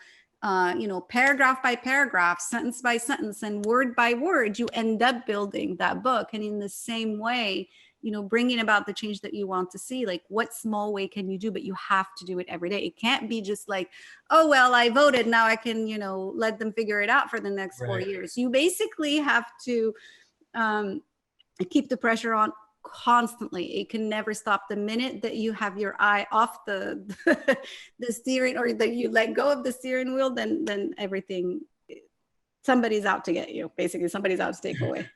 paragraph by paragraph, sentence by sentence, and word by word, you end up building that book. And in the same way, you know, bringing about the change that you want to see, like what small way can you do, but you have to do it every day. It can't be just like, oh, well, I voted, now I can, you know, let them figure it out for the next 4 years. You basically have to keep the pressure on constantly. It can never stop. The minute that you have your eye off the the steering, or that you let go of the steering wheel, then everything, somebody's out to get you. Basically, somebody's out to take away.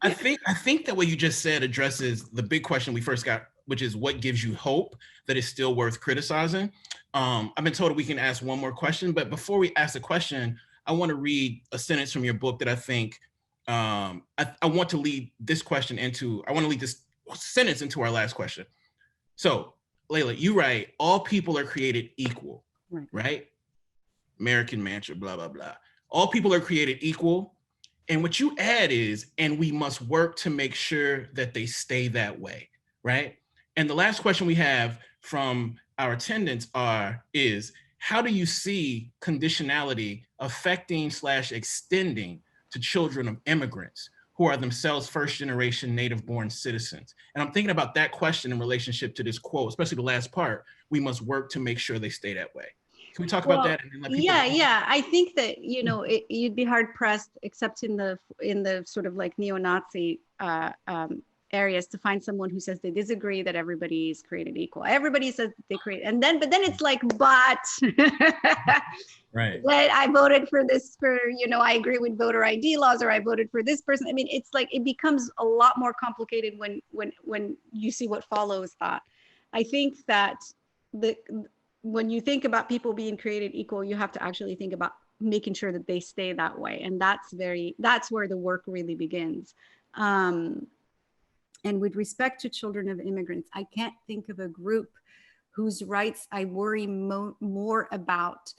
I think that what you just said addresses the big question we first got, which is what gives you hope that it's still worth criticizing. I've been told we can ask one more question, but before we ask the question, I want to read a sentence from your book that I think I want to lead this question into. I want to lead this sentence into our last question. So, Laila, you write, all people are created equal, right? American mantra, blah, blah, blah. All people are created equal. And what you add is, and we must work to make sure that they stay that way, right? And the last question we have from our attendants is, how do you see conditionality affecting / extending to children of immigrants who are themselves first-generation native-born citizens? And I'm thinking about that question in relationship to this quote, especially the last part, we must work to make sure they stay that way. Can we talk about that? And then let people I think that, you know, you'd be hard pressed, except in the sort of like neo-Nazi areas, to find someone who says they disagree that everybody is created equal. Everybody says that they create, but then it's like, but right. But I voted for this, you know, I agree with voter ID laws, or I voted for this person. I mean, it's like, it becomes a lot more complicated when you see what follows that. I think that when you think about people being created equal, you have to actually think about making sure that they stay that way. And that's where the work really begins. And with respect to children of immigrants, I can't think of a group whose rights I worry more about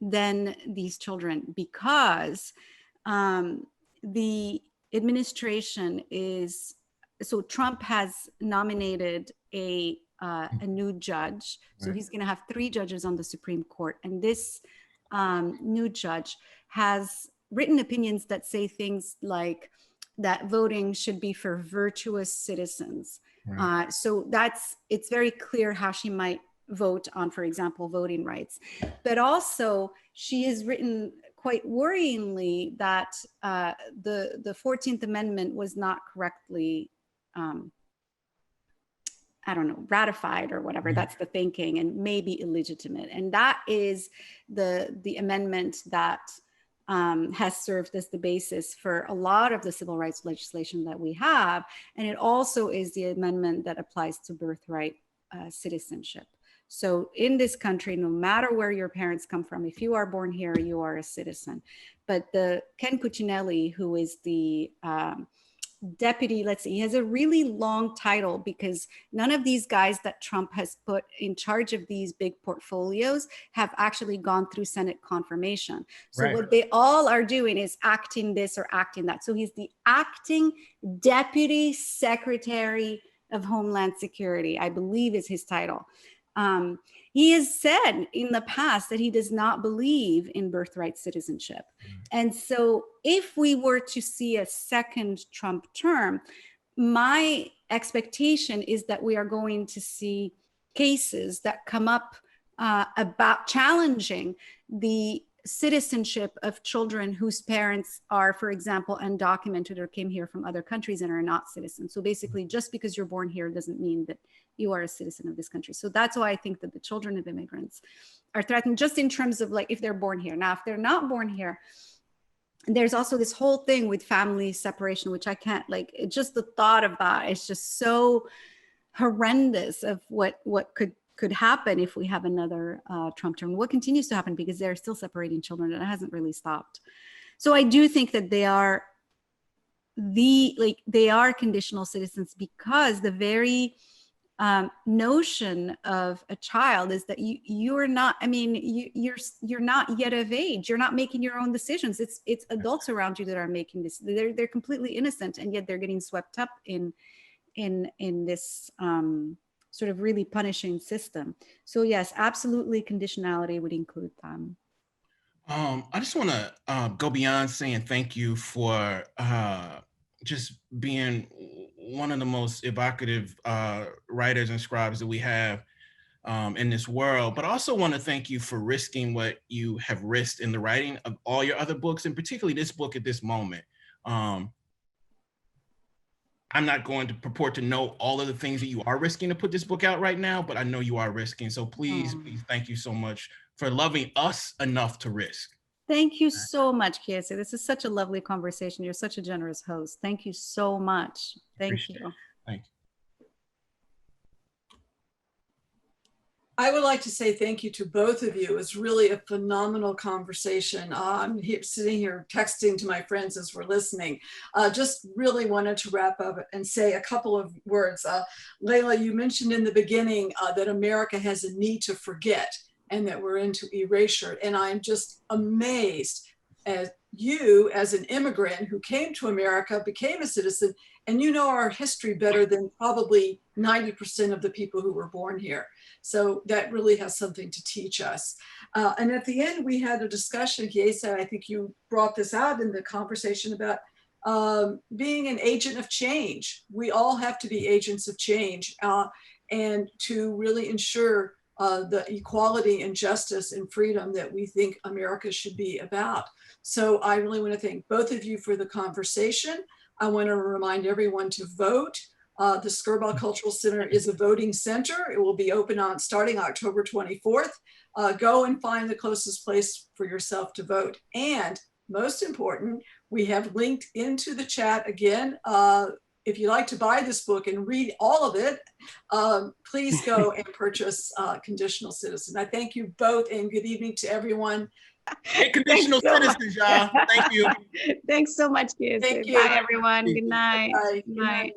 than these children, because the administration so Trump has nominated a new judge. So he's going to have 3 judges on the Supreme Court. And this new judge has written opinions that say things like that voting should be for virtuous citizens. So it's very clear how she might vote on, for example, voting rights. But also she has written quite worryingly that the 14th Amendment was not correctly ratified or whatever. That's the thinking, and maybe illegitimate. And that is the amendment that has served as the basis for a lot of the civil rights legislation that we have. And it also is the amendment that applies to birthright citizenship. So in this country, no matter where your parents come from, if you are born here, you are a citizen. But Ken Cuccinelli, who is the deputy, he has a really long title, because none of these guys that Trump has put in charge of these big portfolios have actually gone through Senate confirmation. So what they all are doing is acting this or acting that. So he's the acting deputy secretary of Homeland Security, I believe is his title. He has said in the past that he does not believe in birthright citizenship. And so if we were to see a second Trump term, my expectation is that we are going to see cases that come up about challenging the citizenship of children whose parents are, for example, undocumented or came here from other countries and are not citizens. So basically, just because you're born here doesn't mean that you are a citizen of this country. So that's why I think that the children of immigrants are threatened, just in terms of like if they're born here. Now, if they're not born here, there's also this whole thing with family separation, which I can't, just the thought of that is just so horrendous of what could happen if we have another Trump term, what continues to happen, because they're still separating children and it hasn't really stopped. So I do think that they are conditional citizens, because the very notion of a child is that you're not, I mean, you're not yet of age. You're not making your own decisions. It's adults around you that are making this. They're completely innocent, and yet they're getting swept up in this sort of really punishing system. So yes, absolutely, conditionality would include them. I just want to go beyond saying thank you for just being one of the most evocative writers and scribes that we have in this world, but I also want to thank you for risking what you have risked in the writing of all your other books, and particularly this book at this moment. I'm not going to purport to know all of the things that you are risking to put this book out right now, but I know you are risking. So please, please, thank you so much for loving us enough to risk. Thank you so much, Kiese. This is such a lovely conversation. You're such a generous host. Thank you so much. Thank you. Thank you. I would like to say thank you to both of you. It's really a phenomenal conversation. I'm sitting here texting to my friends as we're listening. Just really wanted to wrap up and say a couple of words. Laila, you mentioned in the beginning that America has a need to forget and that we're into erasure. And I'm just amazed at you as an immigrant who came to America, became a citizen, and you know our history better than probably 90% of the people who were born here. So that really has something to teach us. And at the end, we had a discussion, Kiese, I think you brought this out in the conversation about being an agent of change. We all have to be agents of change and to really ensure the equality and justice and freedom that we think America should be about. So I really want to thank both of you for the conversation. I want to remind everyone to vote. The Skirball Cultural Center is a voting center. It will be open on starting October 24th. Go and find the closest place for yourself to vote. And most important, we have linked into the chat again. If you'd like to buy this book and read all of it, please go and purchase Conditional Citizen. I thank you both, and good evening to everyone. Hey, Conditional Citizens, y'all. Thank you. Thanks so much, Kiese. Thank you. Bye, everyone. Good night. Bye. Good night.